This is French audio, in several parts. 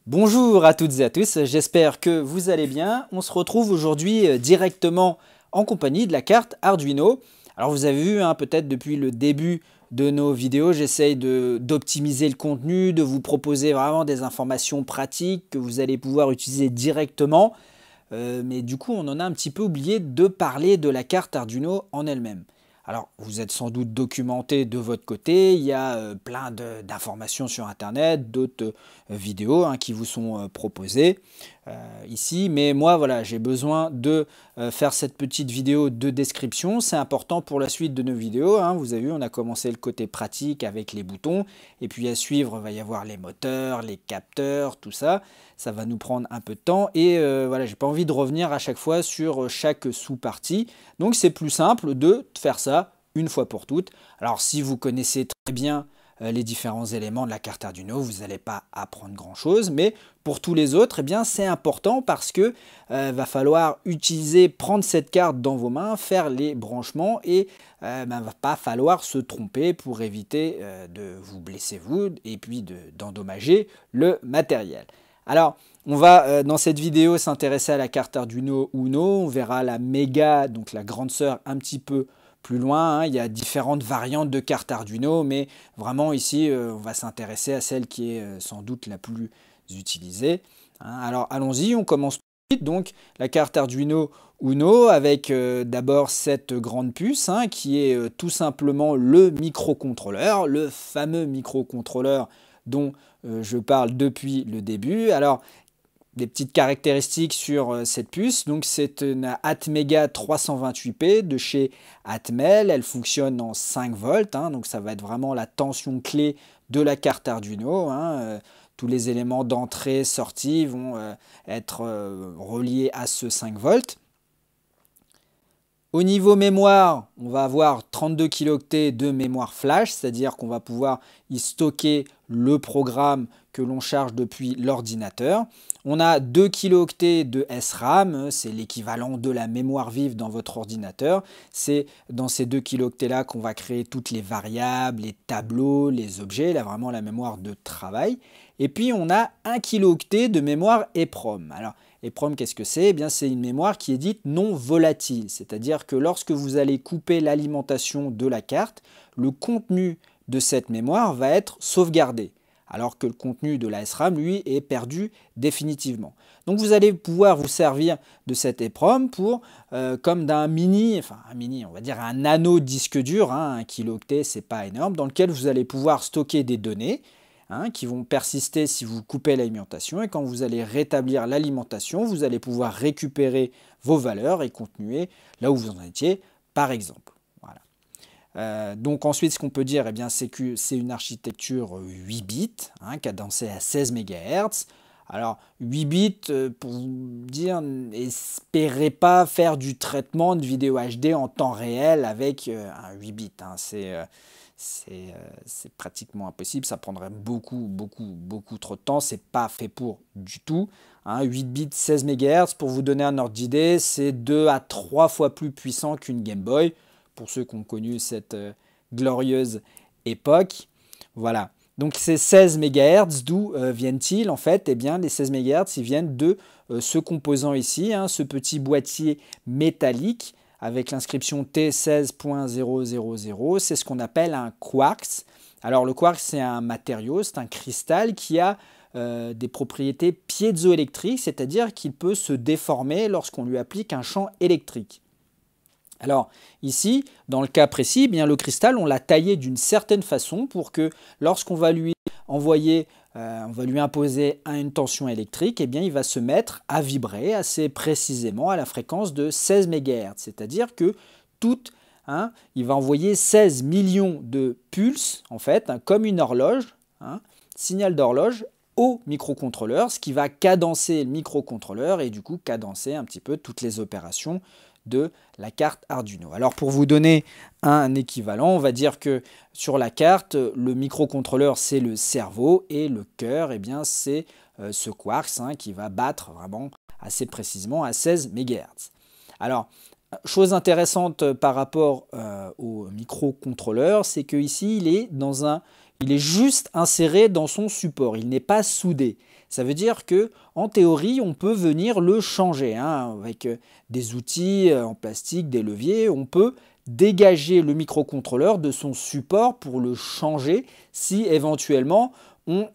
Bonjour à toutes et à tous, j'espère que vous allez bien. On se retrouve aujourd'hui directement en compagnie de la carte Arduino. Alors vous avez vu, peut-être depuis le début de nos vidéos, j'essaye d'optimiser le contenu, de vous proposer vraiment des informations pratiques que vous allez pouvoir utiliser directement. Mais du coup, on en a un petit peu oublié de parler de la carte Arduino en elle-même. Alors, vous êtes sans doute documenté de votre côté, il y a plein d'informations sur Internet, d'autres vidéos qui vous sont proposées ici. Mais moi, voilà, j'ai besoin de faire cette petite vidéo de description. C'est important pour la suite de nos vidéos. Vous avez vu, on a commencé le côté pratique avec les boutons. Et puis à suivre, il va y avoir les moteurs, les capteurs, tout ça. Ça va nous prendre un peu de temps. Et voilà, j'ai pas envie de revenir à chaque fois sur chaque sous-partie. Donc c'est plus simple de faire ça une fois pour toutes. Alors si vous connaissez très bien les différents éléments de la carte Arduino, vous n'allez pas apprendre grand chose, mais pour tous les autres, eh bien c'est important parce que va falloir prendre cette carte dans vos mains, faire les branchements et va pas falloir se tromper pour éviter de vous blesser vous et puis d'endommager le matériel. Alors, on va dans cette vidéo s'intéresser à la carte Arduino Uno. On verra la Mega, donc la grande sœur, un petit peu plus loin. Il y a différentes variantes de cartes Arduino, mais vraiment ici, on va s'intéresser à celle qui est sans doute la plus utilisée. Alors, allons-y, on commence tout de suite. Donc, la carte Arduino Uno avec d'abord cette grande puce qui est tout simplement le microcontrôleur, le fameux microcontrôleur dont je parle depuis le début. Alors, des petites caractéristiques sur cette puce. Donc, c'est une Atmega 328P de chez Atmel. Elle fonctionne en 5 volts. Donc, ça va être vraiment la tension clé de la carte Arduino. Tous les éléments d'entrée, sortie vont être reliés à ce 5 volts. Au niveau mémoire, on va avoir 32 kilooctets de mémoire flash, c'est-à-dire qu'on va pouvoir y stocker le programme que l'on charge depuis l'ordinateur. On a 2 kilooctets de SRAM, c'est l'équivalent de la mémoire vive dans votre ordinateur. C'est dans ces 2 kilooctets-là qu'on va créer toutes les variables, les tableaux, les objets, là vraiment la mémoire de travail. Et puis on a 1 kilooctet de mémoire EEPROM. Alors, EEPROM, qu'est-ce que c'est? Eh bien, c'est une mémoire qui est dite non volatile, c'est-à-dire que lorsque vous allez couper l'alimentation de la carte, le contenu de cette mémoire va être sauvegardé, alors que le contenu de la SRAM, lui, est perdu définitivement. Donc vous allez pouvoir vous servir de cet EEPROM pour, comme d'un on va dire un nano disque dur, 1 kilooctet, c'est pas énorme, dans lequel vous allez pouvoir stocker des données, qui vont persister si vous coupez l'alimentation, et quand vous allez rétablir l'alimentation, vous allez pouvoir récupérer vos valeurs et continuer là où vous en étiez, par exemple. Voilà. Donc ensuite, ce qu'on peut dire, c'est que c'est une architecture 8 bits, cadencée à 16 MHz. Alors 8 bits, pour vous dire, n'espérez pas faire du traitement de vidéo HD en temps réel avec un 8 bits. C'est pratiquement impossible, ça prendrait beaucoup trop de temps, c'est pas fait pour du tout. 8 bits 16 MHz, pour vous donner un ordre d'idée, c'est 2 à 3 fois plus puissant qu'une Game Boy, pour ceux qui ont connu cette glorieuse époque. Voilà, donc ces 16 MHz, d'où viennent-ils en fait? Eh bien, les 16 MHz, ils viennent de ce composant ici, ce petit boîtier métallique, avec l'inscription T16.000, c'est ce qu'on appelle un quartz. Alors le quartz, c'est un matériau, c'est un cristal qui a des propriétés piézoélectriques, c'est-à-dire qu'il peut se déformer lorsqu'on lui applique un champ électrique. Alors ici, dans le cas précis, le cristal, on l'a taillé d'une certaine façon pour que lorsqu'on va lui envoyer, on va lui imposer une tension électrique, il va se mettre à vibrer assez précisément à la fréquence de 16 MHz. C'est-à-dire que il va envoyer 16 millions de pulses, en fait, comme une horloge, signal d'horloge, au microcontrôleur, ce qui va cadencer le microcontrôleur et du coup cadencer un petit peu toutes les opérations de la carte Arduino. Alors pour vous donner un équivalent, on va dire que sur la carte, le microcontrôleur c'est le cerveau et le cœur, c'est ce quartz qui va battre vraiment assez précisément à 16 MHz. Alors, chose intéressante par rapport au microcontrôleur, c'est qu'ici il Il est juste inséré dans son support, il n'est pas soudé. Ça veut dire que en théorie, on peut venir le changer avec des outils en plastique, des leviers. On peut dégager le microcontrôleur de son support pour le changer si éventuellement on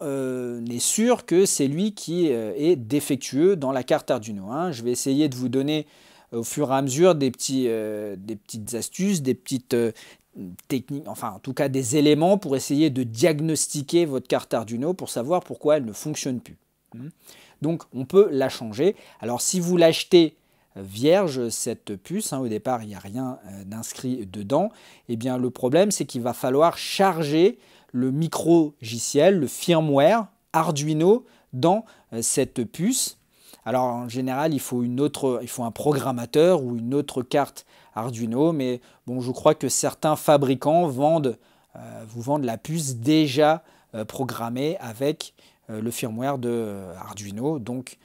est sûr que c'est lui qui est défectueux dans la carte Arduino. Je vais essayer de vous donner au fur et à mesure des petites astuces, des petites techniques, enfin en tout cas des éléments pour essayer de diagnostiquer votre carte Arduino pour savoir pourquoi elle ne fonctionne plus. Donc on peut la changer. Alors si vous l'achetez vierge, cette puce, au départ il n'y a rien d'inscrit dedans, et bien le problème c'est qu'il va falloir charger le micro-logiciel, le firmware Arduino dans cette puce. Alors en général il faut un programmateur ou une autre carte Arduino, mais bon, je crois que certains fabricants vous vendent la puce déjà programmée avec le firmware de Arduino. Donc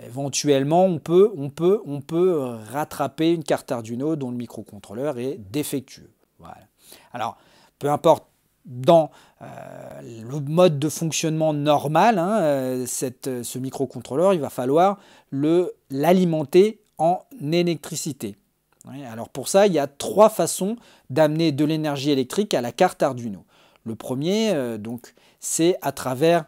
éventuellement on peut rattraper une carte Arduino dont le microcontrôleur est défectueux. Voilà. Alors peu importe dans le mode de fonctionnement normal, ce microcontrôleur, il va falloir l'alimenter en électricité. Alors pour ça, il y a 3 façons d'amener de l'énergie électrique à la carte Arduino. Le premier, c'est à travers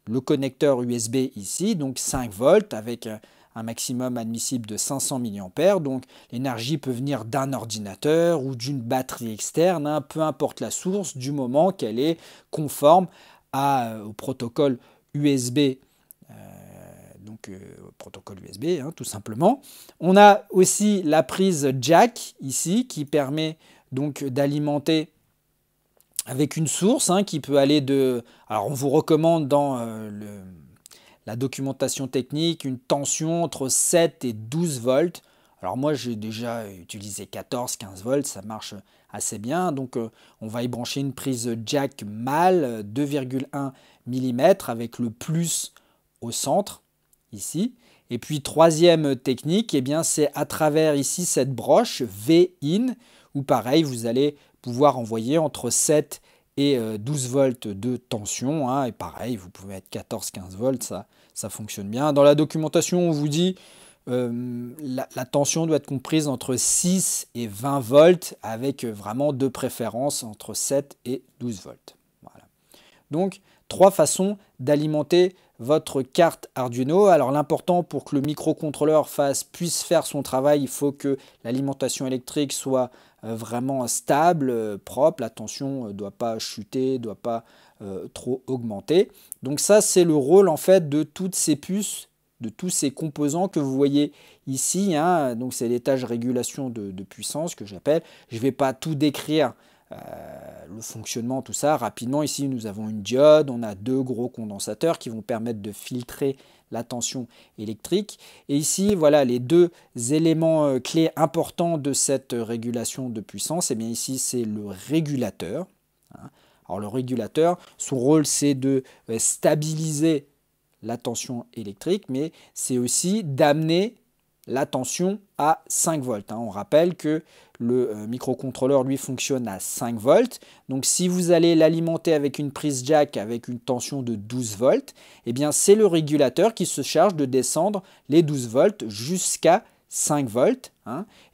le connecteur USB ici, donc 5 volts avec un maximum admissible de 500 mA. Donc l'énergie peut venir d'un ordinateur ou d'une batterie externe, peu importe la source, du moment qu'elle est conforme au protocole USB. Protocole USB, tout simplement. On a aussi la prise jack ici qui permet donc d'alimenter avec une source qui peut aller de... Alors on vous recommande dans la documentation technique une tension entre 7 et 12 volts. Alors moi j'ai déjà utilisé 14-15 volts, ça marche assez bien. Donc on va y brancher une prise jack mâle 2,1 mm avec le plus au centre ici. Et puis troisième technique, c'est à travers ici cette broche V-in où pareil vous allez pouvoir envoyer entre 7 et 12 volts de tension. Et pareil, vous pouvez mettre 14-15 volts, ça fonctionne bien. Dans la documentation, on vous dit la tension doit être comprise entre 6 et 20 volts avec vraiment de préférence entre 7 et 12 volts. Voilà. Donc, 3 façons d'alimenter votre carte Arduino. Alors l'important pour que le microcontrôleur puisse faire son travail, il faut que l'alimentation électrique soit vraiment stable, propre, la tension ne doit pas chuter, ne doit pas trop augmenter. Donc ça c'est le rôle en fait de toutes ces puces, de tous ces composants que vous voyez ici. Donc c'est l'étage régulation de puissance que j'appelle. Je ne vais pas tout décrire. Le fonctionnement, tout ça. Rapidement, ici, nous avons une diode, on a 2 gros condensateurs qui vont permettre de filtrer la tension électrique. Et ici, voilà les 2 éléments clés importants de cette régulation de puissance. Et bien ici, c'est le régulateur. Alors le régulateur, son rôle, c'est de stabiliser la tension électrique, mais c'est aussi d'amener la tension à 5 volts. On rappelle que le microcontrôleur lui fonctionne à 5 volts. Donc si vous allez l'alimenter avec une prise jack avec une tension de 12 volts, eh bien c'est le régulateur qui se charge de descendre les 12 volts jusqu'à 5 volts.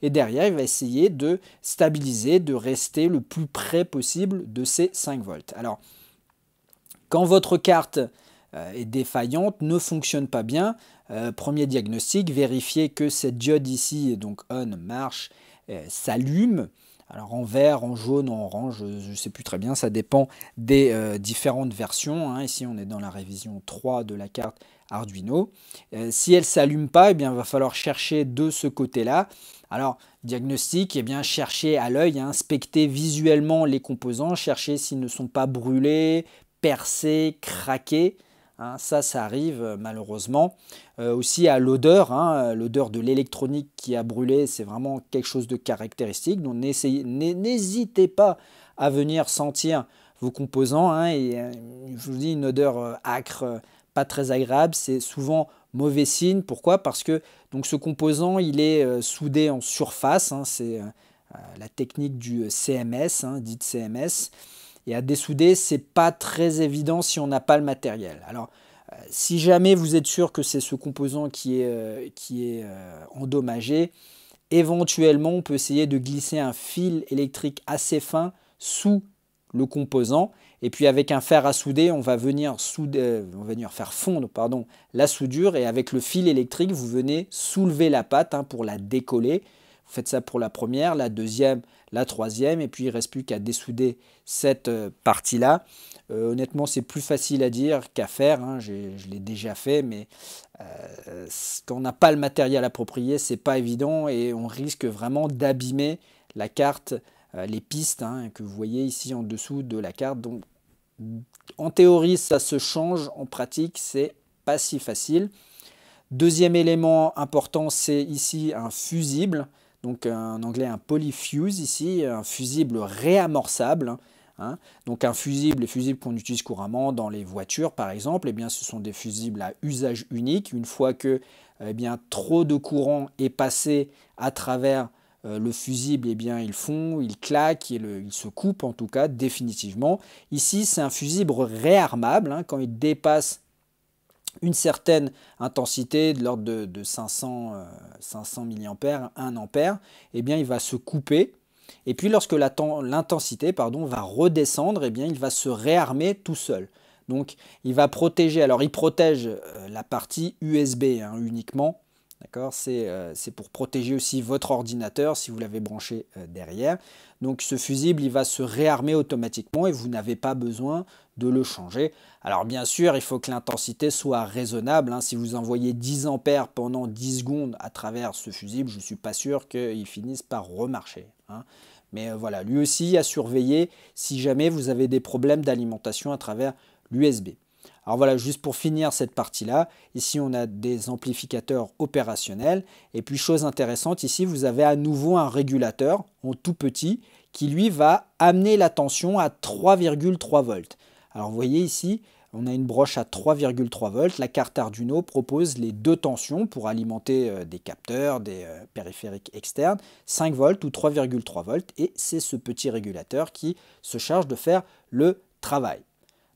Et derrière, il va essayer de stabiliser, de rester le plus près possible de ces 5 volts. Alors, quand votre carte est défaillante, ne fonctionne pas bien, premier diagnostic, vérifiez que cette diode ici, donc on, marche, s'allume. Alors en vert, en jaune, en orange, je ne sais plus très bien, ça dépend des différentes versions. Ici, on est dans la révision 3 de la carte Arduino. Si elle ne s'allume pas, il va falloir chercher de ce côté-là. Alors, diagnostic, chercher à l'œil, inspecter visuellement les composants, chercher s'ils ne sont pas brûlés, percés, craqués. Ça arrive malheureusement. Aussi à l'odeur, l'odeur de l'électronique qui a brûlé, c'est vraiment quelque chose de caractéristique. Donc n'hésitez pas à venir sentir vos composants. Je vous dis, une odeur âcre, pas très agréable, c'est souvent mauvais signe. Pourquoi? Parce que donc, ce composant, il est soudé en surface. C'est la technique du CMS, dite CMS. Et à dessouder, c'est pas très évident si on n'a pas le matériel. Alors, si jamais vous êtes sûr que c'est ce composant qui est endommagé, éventuellement, on peut essayer de glisser un fil électrique assez fin sous le composant. Et puis avec un fer à souder, on va venir faire fondre la soudure. Et avec le fil électrique, vous venez soulever la pâte pour la décoller. Vous faites ça pour la première, la deuxième, la troisième. Et puis il ne reste plus qu'à dessouder cette partie-là. Honnêtement, c'est plus facile à dire qu'à faire. Je l'ai déjà fait, mais quand on n'a pas le matériel approprié, c'est pas évident et on risque vraiment d'abîmer la carte, les pistes que vous voyez ici en dessous de la carte. Donc, en théorie, ça se change. En pratique, c'est pas si facile. Deuxième élément important, c'est ici un fusible. Donc, en anglais, un polyfuse ici, un fusible réamorçable. Donc un fusible, les fusibles qu'on utilise couramment dans les voitures par exemple, ce sont des fusibles à usage unique. Une fois que trop de courant est passé à travers le fusible, il claque, il se coupe en tout cas définitivement. Ici c'est un fusible réarmable, quand il dépasse une certaine intensité de l'ordre de 500 mA, 1 ampère, il va se couper. Et puis lorsque l'intensité va redescendre, il va se réarmer tout seul. Donc il va protéger, alors il protège la partie USB uniquement, d'accord, c'est pour protéger aussi votre ordinateur si vous l'avez branché derrière. Donc ce fusible il va se réarmer automatiquement et vous n'avez pas besoin de le changer. Alors bien sûr il faut que l'intensité soit raisonnable, si vous envoyez 10 ampères pendant 10 secondes à travers ce fusible, je ne suis pas sûr qu'il finisse par remarcher. Mais voilà, lui aussi à surveiller si jamais vous avez des problèmes d'alimentation à travers l'USB. Alors voilà, juste pour finir cette partie-là, ici on a des amplificateurs opérationnels. Et puis chose intéressante, ici vous avez à nouveau un régulateur en tout petit qui lui va amener la tension à 3,3 volts. Alors vous voyez ici, on a une broche à 3,3 volts. La carte Arduino propose les deux tensions pour alimenter des capteurs, des périphériques externes, 5 volts ou 3,3 volts. Et c'est ce petit régulateur qui se charge de faire le travail.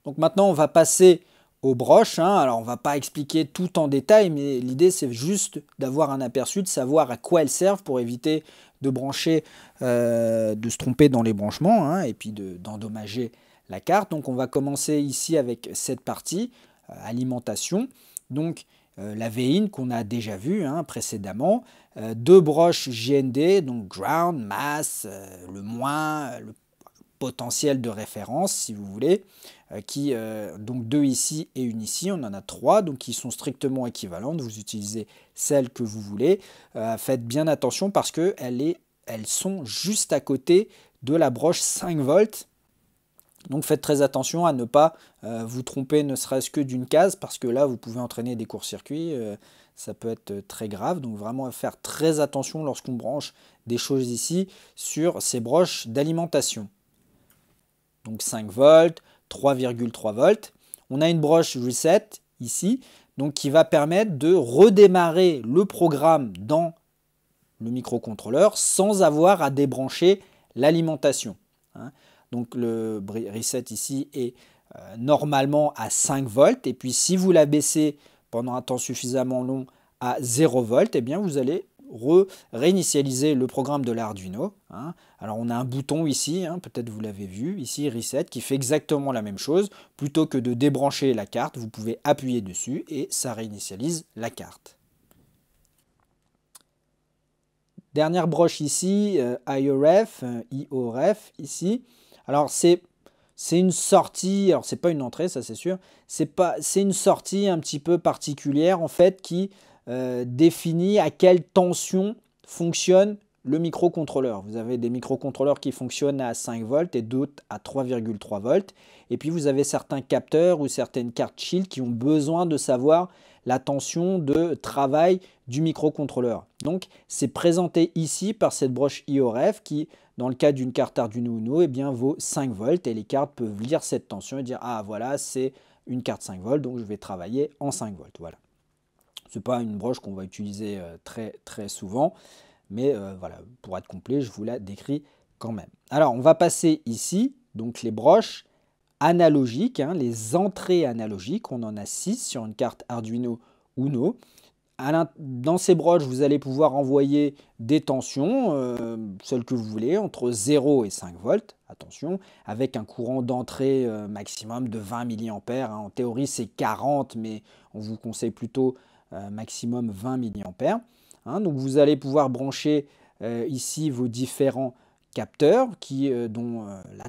Donc maintenant, on va passer aux broches. Alors on ne va pas expliquer tout en détail, mais l'idée c'est juste d'avoir un aperçu, de savoir à quoi elles servent pour éviter de brancher, de se tromper dans les branchements et puis d'endommager la carte. Donc on va commencer ici avec cette partie, alimentation. Donc la V-in qu'on a déjà vu précédemment, deux broches GND, donc ground, mass, le moins, le potentiel de référence si vous voulez, donc deux ici et une ici, on en a trois, donc qui sont strictement équivalentes, vous utilisez celle que vous voulez. Faites bien attention parce qu'elles sont juste à côté de la broche 5 volts. Donc faites très attention à ne pas vous tromper ne serait-ce que d'une case parce que là vous pouvez entraîner des courts-circuits, ça peut être très grave. Donc vraiment faire très attention lorsqu'on branche des choses ici sur ces broches d'alimentation. Donc 5 volts, 3,3 volts. On a une broche reset ici donc qui va permettre de redémarrer le programme dans le microcontrôleur sans avoir à débrancher l'alimentation. Donc le reset ici est normalement à 5 volts et puis si vous la baissez pendant un temps suffisamment long à 0 volts, vous allez réinitialiser le programme de l'Arduino. Alors on a un bouton ici, peut-être vous l'avez vu, ici reset, qui fait exactement la même chose. Plutôt que de débrancher la carte, vous pouvez appuyer dessus et ça réinitialise la carte. Dernière broche ici, IORF ici. Alors c'est une sortie, alors c'est pas une entrée, ça c'est sûr, c'est une sortie un petit peu particulière en fait qui définit à quelle tension fonctionne le microcontrôleur. Vous avez des microcontrôleurs qui fonctionnent à 5 volts et d'autres à 3,3 volts. Et puis vous avez certains capteurs ou certaines cartes Shield qui ont besoin de savoir la tension de travail du microcontrôleur. Donc c'est présenté ici par cette broche IORF qui, dans le cas d'une carte Arduino Uno, vaut 5 volts et les cartes peuvent lire cette tension et dire « Ah voilà, c'est une carte 5 volts, donc je vais travailler en 5 volts. » Voilà. Ce n'est pas une broche qu'on va utiliser très souvent, mais voilà, pour être complet, je vous la décris quand même. Alors, on va passer ici donc les broches analogiques, hein, les entrées analogiques. On en a 6 sur une carte Arduino Uno. Dans ces broches, vous allez pouvoir envoyer des tensions, celles que vous voulez, entre 0 et 5 volts, attention, avec un courant d'entrée maximum de 20 mA. Hein. En théorie, c'est 40, mais on vous conseille plutôt maximum 20 mA. Hein. Donc vous allez pouvoir brancher ici vos différents capteurs dont la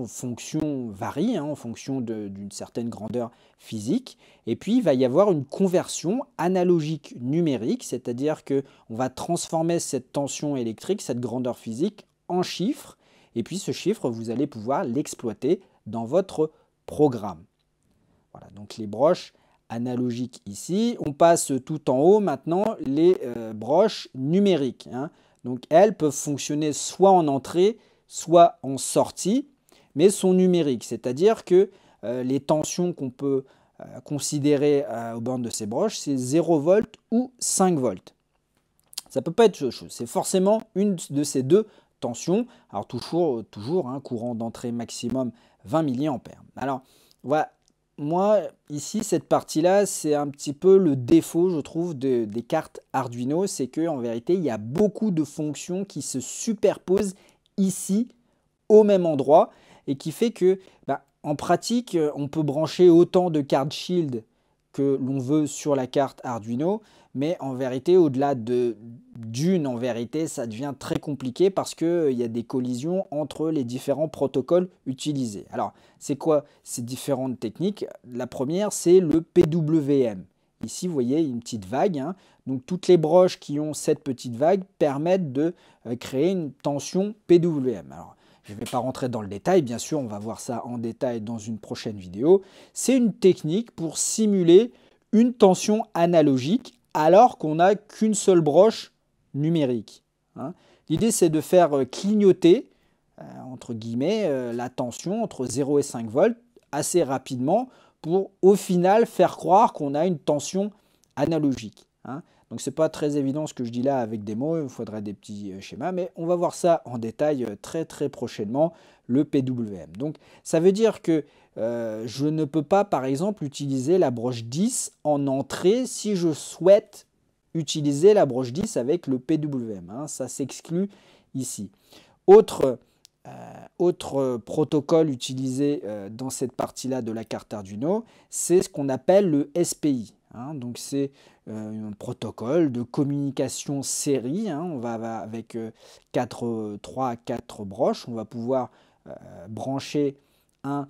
fonction varie, hein, en fonction d'une certaine grandeur physique. Et puis, il va y avoir une conversion analogique numérique, c'est-à-dire qu'on va transformer cette tension électrique, cette grandeur physique, en chiffre. Et puis, ce chiffre, vous allez pouvoir l'exploiter dans votre programme. Voilà, donc les broches analogiques ici. On passe tout en haut maintenant les broches numériques. Hein. Donc, elles peuvent fonctionner soit en entrée, soit en sortie, mais sont numériques. C'est-à-dire que les tensions qu'on peut considérer aux bornes de ces broches, c'est 0 volts ou 5 volts. Ça ne peut pas être autre chose. C'est forcément une de ces deux tensions. Alors, toujours hein, courant d'entrée maximum 20 mA. Alors, voilà. Moi, ici, cette partie-là, c'est un petit peu le défaut, je trouve, des cartes Arduino. C'est qu'en vérité, il y a beaucoup de fonctions qui se superposent ici, au même endroit, et qui fait que, en pratique, on peut brancher autant de cartes Shield que l'on veut sur la carte Arduino, mais en vérité, au-delà d'une, en vérité, ça devient très compliqué parce qu'il y a des collisions entre les différents protocoles utilisés. Alors, c'est quoi ces différentes techniques? La première, c'est le PWM. Ici, vous voyez une petite vague. Hein. Donc, toutes les broches qui ont cette petite vague permettent de créer une tension PWM. Alors, je ne vais pas rentrer dans le détail, bien sûr, on va voir ça en détail dans une prochaine vidéo. C'est une technique pour simuler une tension analogique alors qu'on n'a qu'une seule broche numérique. Hein. L'idée, c'est de faire clignoter, entre guillemets, la tension entre 0 et 5 volts assez rapidement pour, au final, faire croire qu'on a une tension analogique. Hein. Donc, ce n'est pas très évident ce que je dis là avec des mots, il faudrait des petits schémas, mais on va voir ça en détail très prochainement, le PWM. Donc, ça veut dire que je ne peux pas, par exemple, utiliser la broche 10 en entrée si je souhaite utiliser la broche 10 avec le PWM. Hein, ça s'exclut ici. Autre protocole utilisé dans cette partie-là de la carte Arduino, c'est ce qu'on appelle le SPI. Hein, donc c'est un protocole de communication série. Hein, on va avec 3 à 4 broches, on va pouvoir brancher un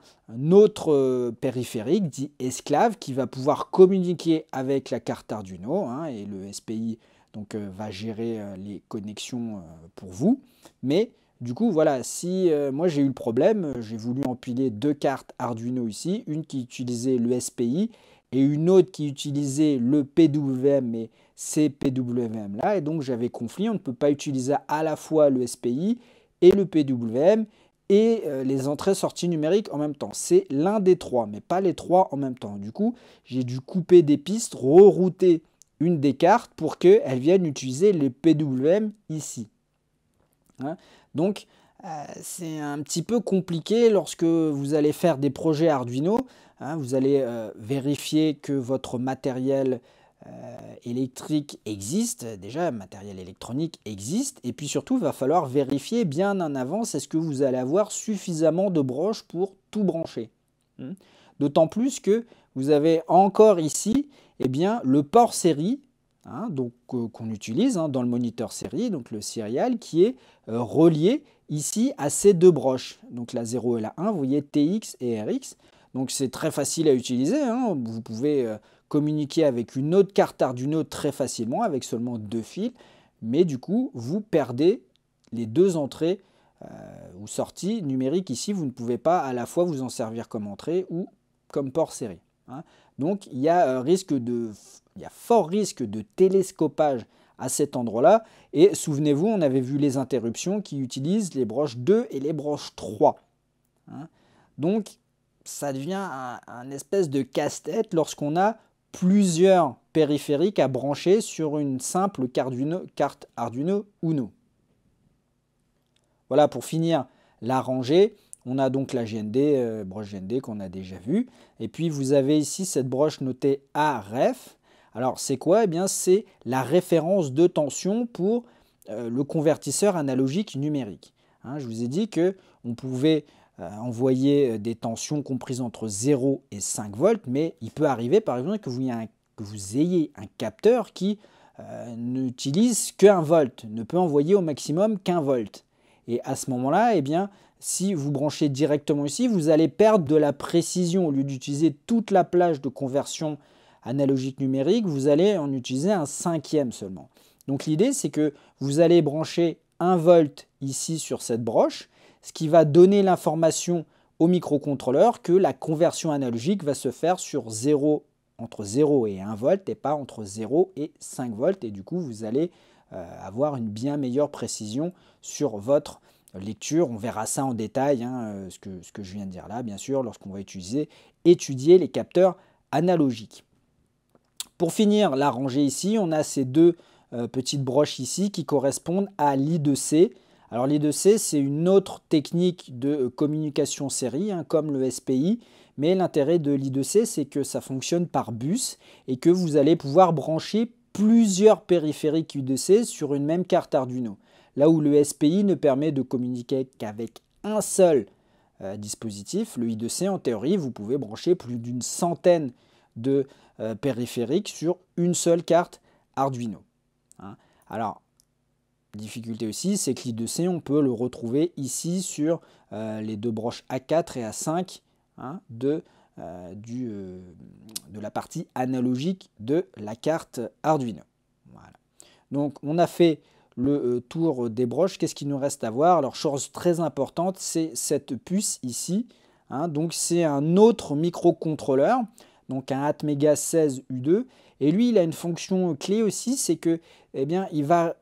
autre périphérique dit esclave qui va pouvoir communiquer avec la carte Arduino. Hein, et le SPI donc, va gérer les connexions pour vous. Mais du coup, voilà, si moi j'ai eu le problème, j'ai voulu empiler deux cartes Arduino ici, une qui utilisait le SPI et une autre qui utilisait le PWM, mais ces PWM là, et donc j'avais conflit, on ne peut pas utiliser à la fois le SPI et le PWM et les entrées-sorties numériques en même temps. C'est l'un des trois, mais pas les trois en même temps. Du coup, j'ai dû couper des pistes, rerouter une des cartes pour qu'elle vienne utiliser les PWM ici. Hein, donc, c'est un petit peu compliqué lorsque vous allez faire des projets Arduino. Hein, vous allez vérifier que votre matériel électrique existe, déjà matériel électronique existe, et puis surtout il va falloir vérifier bien en avance est-ce que vous allez avoir suffisamment de broches pour tout brancher. D'autant plus que vous avez encore ici eh bien, le port série, hein, donc qu'on utilise hein, dans le moniteur série, donc le serial, qui est relié ici à ces deux broches, donc la 0 et la 1, vous voyez TX et RX. Donc c'est très facile à utiliser, hein. Vous pouvez communiquer avec une autre carte Arduino très facilement avec seulement 2 fils, mais du coup vous perdez les deux entrées ou sorties numériques ici, vous ne pouvez pas à la fois vous en servir comme entrée ou comme port série. Hein. Donc il y a fort risque de télescopage à cet endroit-là, et souvenez-vous, on avait vu les interruptions qui utilisent les broches 2 et les broches 3. Hein. Donc ça devient un espèce de casse-tête lorsqu'on a plusieurs périphériques à brancher sur une simple carte Arduino Uno. Voilà, pour finir la rangée, On a donc la GND, broche GND qu'on a déjà vue. Et puis vous avez ici cette broche notée AREF. Alors c'est quoi? Eh bien c'est la référence de tension pour le convertisseur analogique numérique. Hein, je vous ai dit qu'on pouvait envoyer des tensions comprises entre 0 et 5 volts, mais il peut arriver par exemple que vous ayez un capteur qui n'utilise qu'un volt, ne peut envoyer au maximum qu'un volt. Et à ce moment-là, eh bien, si vous branchez directement ici, vous allez perdre de la précision. Au lieu d'utiliser toute la plage de conversion analogique numérique, vous allez en utiliser un cinquième seulement. Donc l'idée, c'est que vous allez brancher 1 volt ici sur cette broche, ce qui va donner l'information au microcontrôleur que la conversion analogique va se faire entre 0 et 1 volt et pas entre 0 et 5 volts. Et du coup, vous allez avoir une bien meilleure précision sur votre lecture. On verra ça en détail, hein, ce que je viens de dire là, bien sûr, lorsqu'on va étudier les capteurs analogiques. Pour finir la rangée ici, on a ces deux petites broches ici qui correspondent à l'I2C. Alors l'I2C, c'est une autre technique de communication série, hein, comme le SPI, mais l'intérêt de l'I2C, c'est que ça fonctionne par bus et que vous allez pouvoir brancher plusieurs périphériques I2C sur une même carte Arduino. Là où le SPI ne permet de communiquer qu'avec un seul dispositif, le I2C, en théorie, vous pouvez brancher plus d'une centaine de périphériques sur une seule carte Arduino. Hein. Alors, difficulté aussi, c'est que l'I2C, on peut le retrouver ici sur les deux broches A4 et A5 hein, de la partie analogique de la carte Arduino. Voilà. Donc, on a fait le tour des broches. Qu'est-ce qu'il nous reste à voir? Alors, chose très importante, c'est cette puce ici. Hein, donc, c'est un autre microcontrôleur, donc un Atmega 16 U2. Et lui, il a une fonction clé aussi, c'est que, eh bien, il va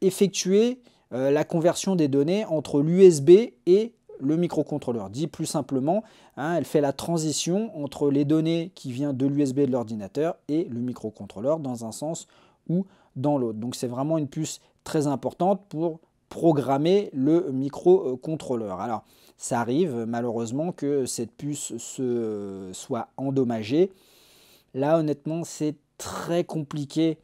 effectuer la conversion des données entre l'USB et le microcontrôleur. Dit plus simplement, hein, elle fait la transition entre les données qui viennent de l'USB de l'ordinateur et le microcontrôleur dans un sens ou dans l'autre. Donc c'est vraiment une puce très importante pour programmer le microcontrôleur. Alors ça arrive malheureusement que cette puce soit endommagée. Là honnêtement c'est très compliqué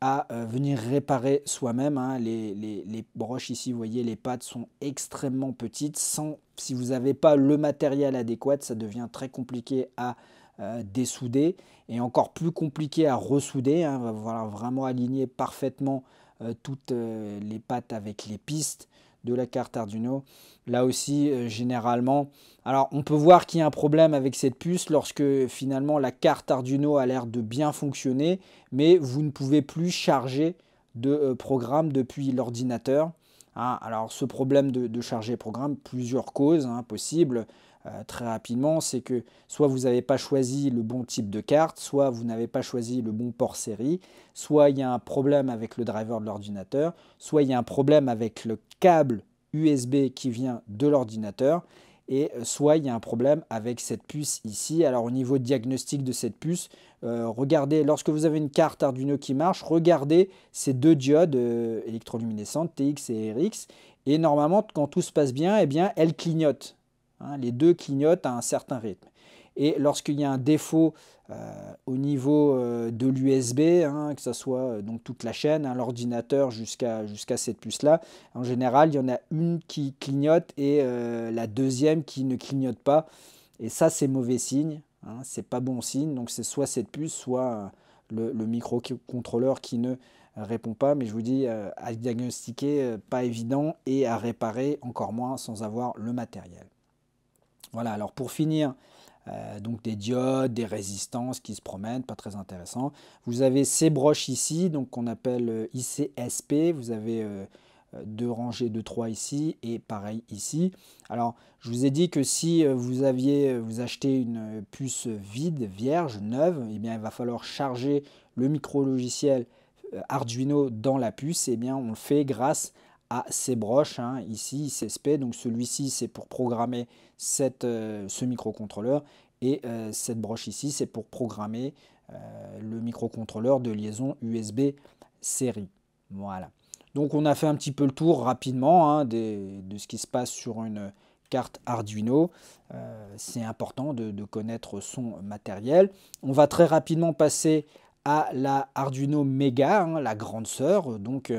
à venir réparer soi-même. Hein. Les broches ici, vous voyez, les pattes sont extrêmement petites. Si vous n'avez pas le matériel adéquat, ça devient très compliqué à dessouder et encore plus compliqué à ressouder. Hein. Il va falloir vraiment aligner parfaitement toutes les pattes avec les pistes de la carte Arduino. Là aussi, généralement, alors on peut voir qu'il y a un problème avec cette puce lorsque finalement la carte Arduino a l'air de bien fonctionner, mais vous ne pouvez plus charger de programme depuis l'ordinateur. Hein, alors ce problème de charger programme, plusieurs causes possibles. Très rapidement, c'est que soit vous n'avez pas choisi le bon type de carte, soit vous n'avez pas choisi le bon port série, soit il y a un problème avec le driver de l'ordinateur, soit il y a un problème avec le câble USB qui vient de l'ordinateur, et soit il y a un problème avec cette puce ici. Alors au niveau diagnostic de cette puce, regardez, lorsque vous avez une carte Arduino qui marche, regardez ces deux diodes électroluminescentes, TX et RX, et normalement quand tout se passe bien, eh bien elles clignotent. Hein, les deux clignotent à un certain rythme. Et lorsqu'il y a un défaut au niveau de l'USB, hein, que ce soit donc toute la chaîne, hein, l'ordinateur jusqu'à cette puce-là, en général, il y en a une qui clignote et la deuxième qui ne clignote pas. Et ça, c'est mauvais signe, hein, c'est pas bon signe. Donc c'est soit cette puce, soit le microcontrôleur qui ne répond pas. Mais je vous dis, à diagnostiquer, pas évident, et à réparer encore moins sans avoir le matériel. Voilà, alors pour finir, donc des diodes, des résistances qui se promènent, pas très intéressant. Vous avez ces broches ici, donc qu'on appelle ICSP. Vous avez deux rangées de 3 ici et pareil ici. Alors, je vous ai dit que si vous achetez une puce vide, vierge, neuve, eh bien, il va falloir charger le micro-logiciel Arduino dans la puce. Eh bien, on le fait grâce à ces broches, hein, ici, ICSP. Donc celui-ci, c'est pour programmer ce microcontrôleur. Et cette broche ici, c'est pour programmer le microcontrôleur de liaison USB série. Voilà. Donc on a fait un petit peu le tour rapidement hein, de ce qui se passe sur une carte Arduino. C'est important de connaître son matériel. On va très rapidement passer à la Arduino Mega, hein, la grande sœur donc,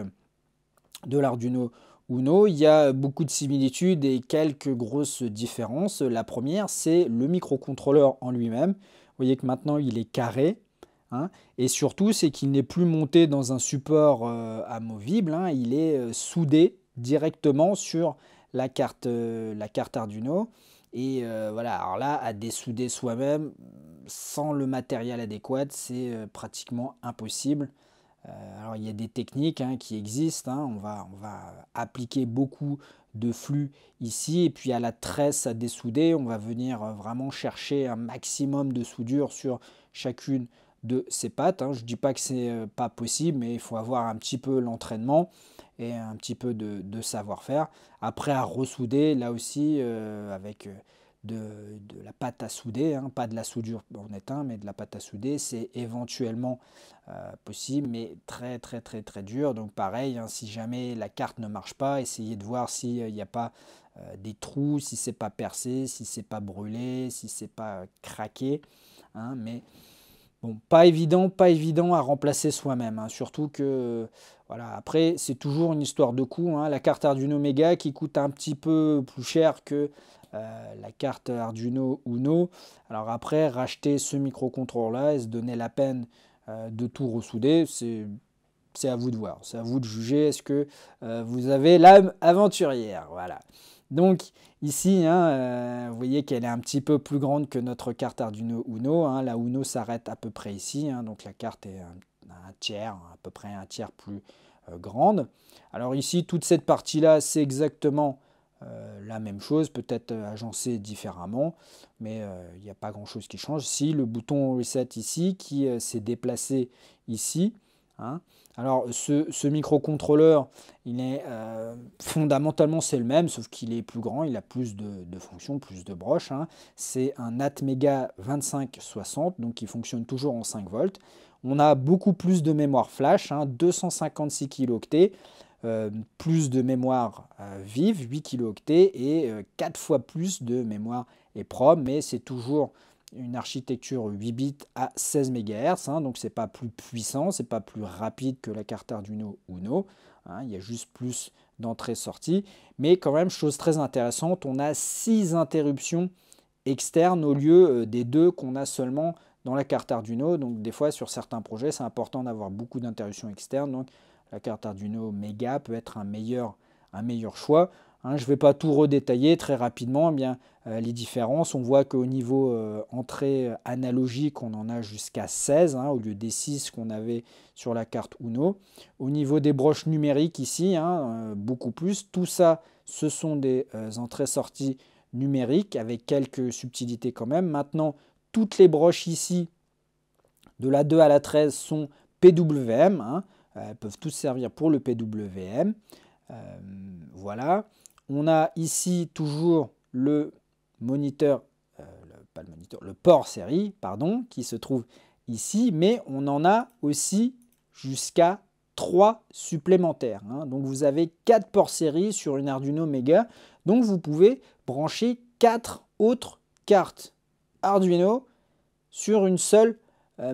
de l'Arduino Uno. Il y a beaucoup de similitudes et quelques grosses différences. La première, c'est le microcontrôleur en lui-même. Vous voyez que maintenant, il est carré. Hein, et surtout, c'est qu'il n'est plus monté dans un support amovible. Hein, il est soudé directement sur la carte Arduino. Et voilà, alors là, à dessouder soi-même, sans le matériel adéquat, c'est pratiquement impossible. Alors il y a des techniques hein, qui existent, hein. On va appliquer beaucoup de flux ici et puis à la tresse à dessouder, on va venir vraiment chercher un maximum de soudure sur chacune de ces pattes. Hein. Je ne dis pas que c'est pas possible, mais il faut avoir un petit peu l'entraînement et un petit peu de savoir-faire. Après à ressouder, là aussi avec de la pâte à souder, hein, pas de la soudure en étain, mais de la pâte à souder, c'est éventuellement possible, mais très très très très dur. Donc pareil, hein, si jamais la carte ne marche pas, essayez de voir s'il n'y a pas des trous, si c'est pas percé, si c'est pas brûlé, si c'est pas craqué. Hein, mais bon, pas évident à remplacer soi-même, hein, surtout que voilà, après c'est toujours une histoire de coût. Hein, la carte Arduino Mega qui coûte un petit peu plus cher que la carte Arduino Uno. Alors après, racheter ce microcontrôleur-là et se donner la peine de tout ressouder, c'est à vous de voir, c'est à vous de juger. Est-ce que vous avez l'âme aventurière? Voilà. Donc ici, hein, vous voyez qu'elle est un petit peu plus grande que notre carte Arduino Uno. Hein. La Uno s'arrête à peu près ici, hein, donc la carte est un tiers, à peu près un tiers plus grande. Alors ici, toute cette partie-là, c'est exactement la même chose, peut-être agencé différemment, mais il n'y a pas grand-chose qui change. Si le bouton Reset ici, qui s'est déplacé ici, hein. Alors ce microcontrôleur, il est fondamentalement c'est le même, sauf qu'il est plus grand, il a plus de fonctions, plus de broches. Hein. C'est un Atmega 2560, donc il fonctionne toujours en 5 volts. On a beaucoup plus de mémoire flash, hein, 256 kilooctets. Plus de mémoire vive, 8 kilooctets, et 4 fois plus de mémoire EEPROM, mais c'est toujours une architecture 8 bits à 16 MHz, hein, donc c'est pas plus puissant, c'est pas plus rapide que la carte Arduino Uno, hein, il y a juste plus d'entrée-sortie, mais quand même, chose très intéressante, on a 6 interruptions externes au lieu des 2 qu'on a seulement dans la carte Arduino, donc des fois sur certains projets c'est important d'avoir beaucoup d'interruptions externes, donc la carte Arduino Mega peut être un meilleur choix. Hein, je ne vais pas tout redétailler très rapidement. Eh bien, les différences, on voit qu'au niveau entrée analogique, on en a jusqu'à 16 hein, au lieu des 6 qu'on avait sur la carte Uno. Au niveau des broches numériques ici, hein, beaucoup plus. Tout ça, ce sont des entrées-sorties numériques avec quelques subtilités quand même. Maintenant, toutes les broches ici, de la 2 à la 13, sont PWM. Hein, peuvent tous servir pour le PWM. Voilà. On a ici toujours le moniteur, pas le moniteur, le port série, pardon, qui se trouve ici, mais on en a aussi jusqu'à 3 supplémentaires. Hein. Donc vous avez 4 ports série sur une Arduino Mega. Donc vous pouvez brancher 4 autres cartes Arduino sur une seule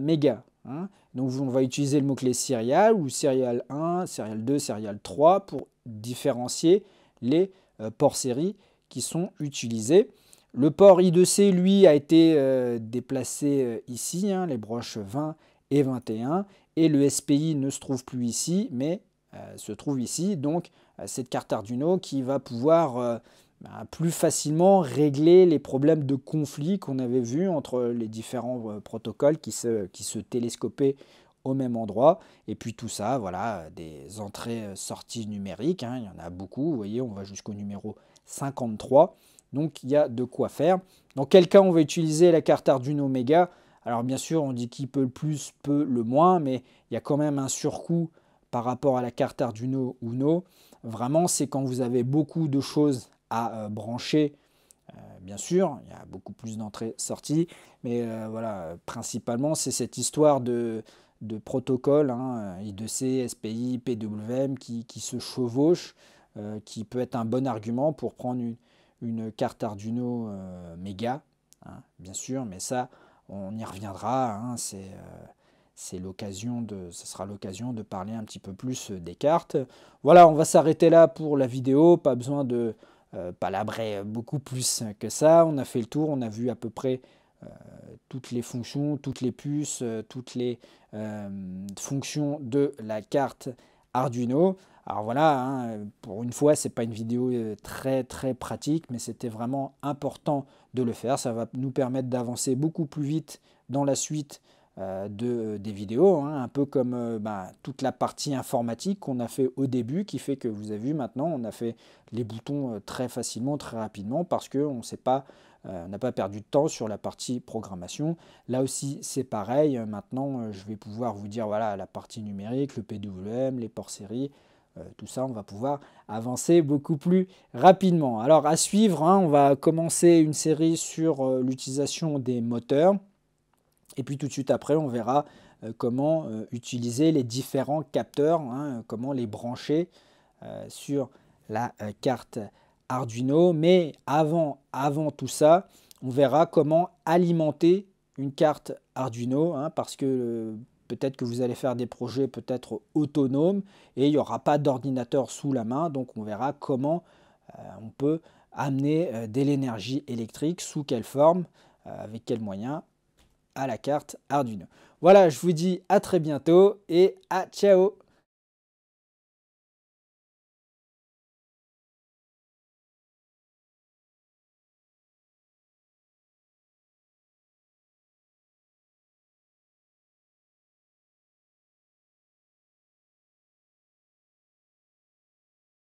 Mega. Hein. Donc on va utiliser le mot-clé serial ou serial 1, serial 2, serial 3 pour différencier les ports série qui sont utilisés. Le port I2C, lui, a été déplacé ici, hein, les broches 20 et 21, et le SPI ne se trouve plus ici, mais se trouve ici. Donc cette carte Arduino qui va pouvoir plus facilement régler les problèmes de conflit qu'on avait vus entre les différents protocoles qui se télescopaient au même endroit. Et puis tout ça, voilà, des entrées-sorties numériques, hein, il y en a beaucoup, vous voyez, on va jusqu'au numéro 53. Donc il y a de quoi faire. Dans quel cas on va utiliser la carte Arduino Mega? Alors bien sûr, on dit qui peut le plus, peut le moins, mais il y a quand même un surcoût par rapport à la carte Arduino Uno. Vraiment, c'est quand vous avez beaucoup de choses à brancher. Bien sûr, il y a beaucoup plus d'entrées-sorties, mais voilà, principalement, c'est cette histoire de protocole, hein, I2C, SPI, PWM qui se chevauchent, qui peut être un bon argument pour prendre une carte Arduino Mega, hein, bien sûr, mais ça, on y reviendra, hein, ce sera l'occasion de parler un petit peu plus des cartes. Voilà, on va s'arrêter là pour la vidéo, pas besoin de palabrer beaucoup plus que ça. On a fait le tour, on a vu à peu près toutes les fonctions, toutes les puces, toutes les fonctions de la carte Arduino. Alors voilà, hein, pour une fois, c'est pas une vidéo très pratique, mais c'était vraiment important de le faire. Ça va nous permettre d'avancer beaucoup plus vite dans la suite des vidéos, hein, un peu comme toute la partie informatique qu'on a fait au début, qui fait que vous avez vu maintenant, on a fait les boutons très facilement, très rapidement, parce qu'on n'a pas perdu de temps sur la partie programmation. Là aussi, c'est pareil. Maintenant, je vais pouvoir vous dire, voilà, la partie numérique, le PWM, les ports série, tout ça, on va pouvoir avancer beaucoup plus rapidement. Alors, à suivre, hein, on va commencer une série sur l'utilisation des moteurs. Et puis tout de suite après, on verra comment utiliser les différents capteurs, hein, comment les brancher sur la carte Arduino. Mais avant tout ça, on verra comment alimenter une carte Arduino, hein, parce que peut-être que vous allez faire des projets peut-être autonomes et il n'y aura pas d'ordinateur sous la main. Donc on verra comment on peut amener de l'énergie électrique, sous quelle forme, avec quels moyens, à la carte Arduino. Voilà, je vous dis à très bientôt et à ciao!